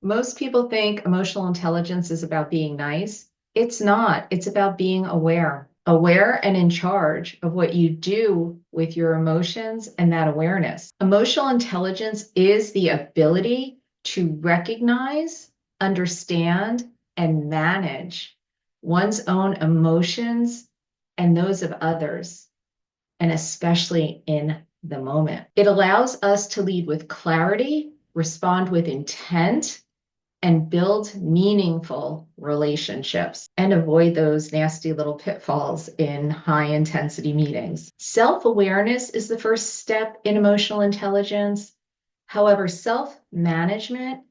Most people think emotional intelligence is about being nice. It's not. It's about being aware and in charge of what you do with your emotions and that awareness. Emotional intelligence is the ability to recognize, understand, and manage one's own emotions and those of others, and especially in the moment. It allows us to lead with clarity, respond with intent, and build meaningful relationships and avoid those nasty little pitfalls in high intensity meetings. Self-awareness is the first step in emotional intelligence. However, self-management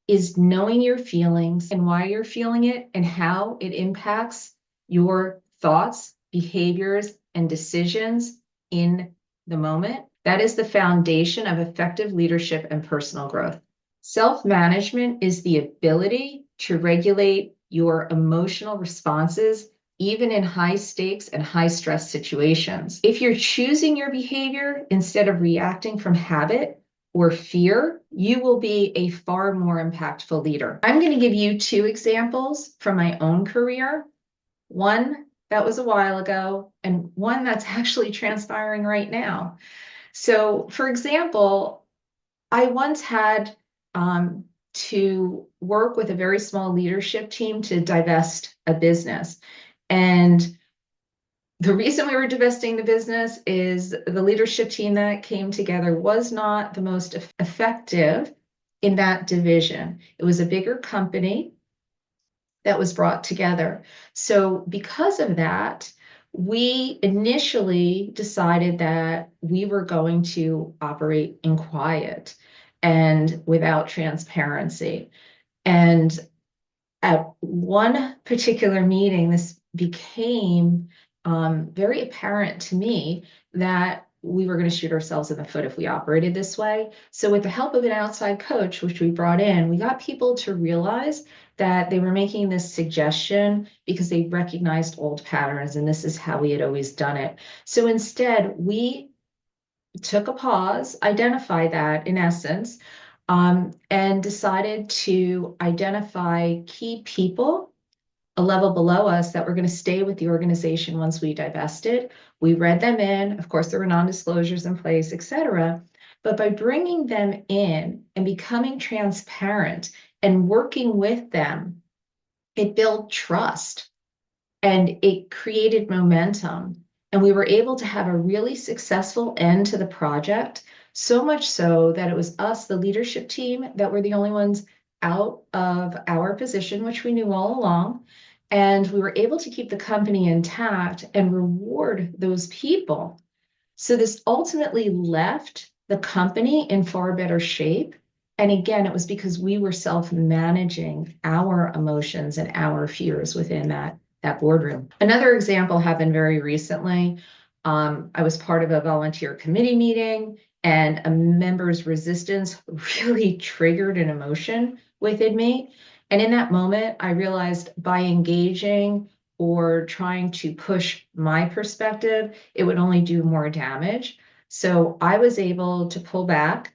is knowing your feelings and why you're feeling it and how it impacts your thoughts, behaviors, and decisions in the moment. That is the foundation of effective leadership and personal growth. Self-management is the ability to regulate your emotional responses, even in high stakes and high stress situations. If you're choosing your behavior instead of reacting from habit or fear, you will be a far more impactful leader. I'm going to give you two examples from my own career. One that was a while ago, and one that's actually transpiring right now. So, for example, I once had to work with a very small leadership team to divest a business. And the reason we were divesting the business is the leadership team that came together was not the most effective in that division. It was a bigger company that was brought together. So, because of that, we initially decided that we were going to operate in quiet and without transparency. And at one particular meeting, this became very apparent to me that we were going to shoot ourselves in the foot if we operated this way. So, with the help of an outside coach, which we brought in, we got people to realize that they were making this suggestion because they recognized old patterns, and this is how we had always done it. So, instead, we took a pause, identified that in essence, and decided to identify key people a level below us that were going to stay with the organization once we divested. We read them in. Of course, there were non-disclosures in place, et cetera. But by bringing them in and becoming transparent and working with them, it built trust and it created momentum. And we were able to have a really successful end to the project, so much so that it was us, the leadership team, that were the only ones out of our position, which we knew all along. And we were able to keep the company intact and reward those people. So this ultimately left the company in far better shape. And again, it was because we were self-managing our emotions and our fears within that boardroom. Another example happened very recently. I was part of a volunteer committee meeting, and a member's resistance really triggered an emotion within me. And in that moment, I realized by engaging or trying to push my perspective, it would only do more damage. So I was able to pull back,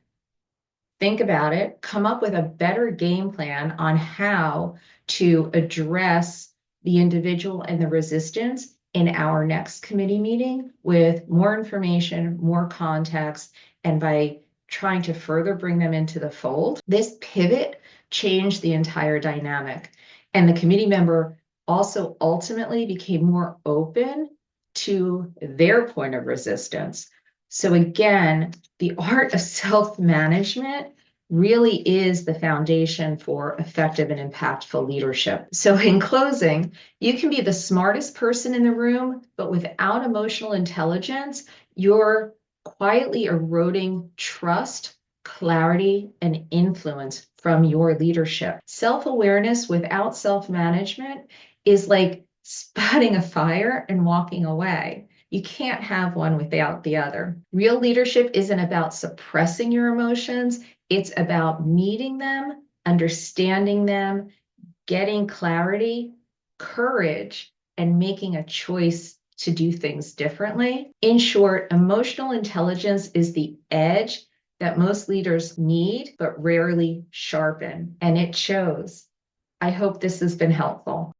think about it, come up with a better game plan on how to address the individual and the resistance in our next committee meeting with more information, more context, and by trying to further bring them into the fold. This pivot changed the entire dynamic. And the committee member also ultimately became more open to their point of resistance. So again, the art of self-management really is the foundation for effective and impactful leadership. So in closing, you can be the smartest person in the room, but without emotional intelligence, you're quietly eroding trust, clarity, and influence from your leadership. Self-awareness without self-management is like spotting a fire and walking away. You can't have one without the other. Real leadership isn't about suppressing your emotions. It's about meeting them, understanding them, getting clarity, courage, and making a choice to do things differently. In short, emotional intelligence is the edge that most leaders need but rarely sharpen, and it shows. I hope this has been helpful.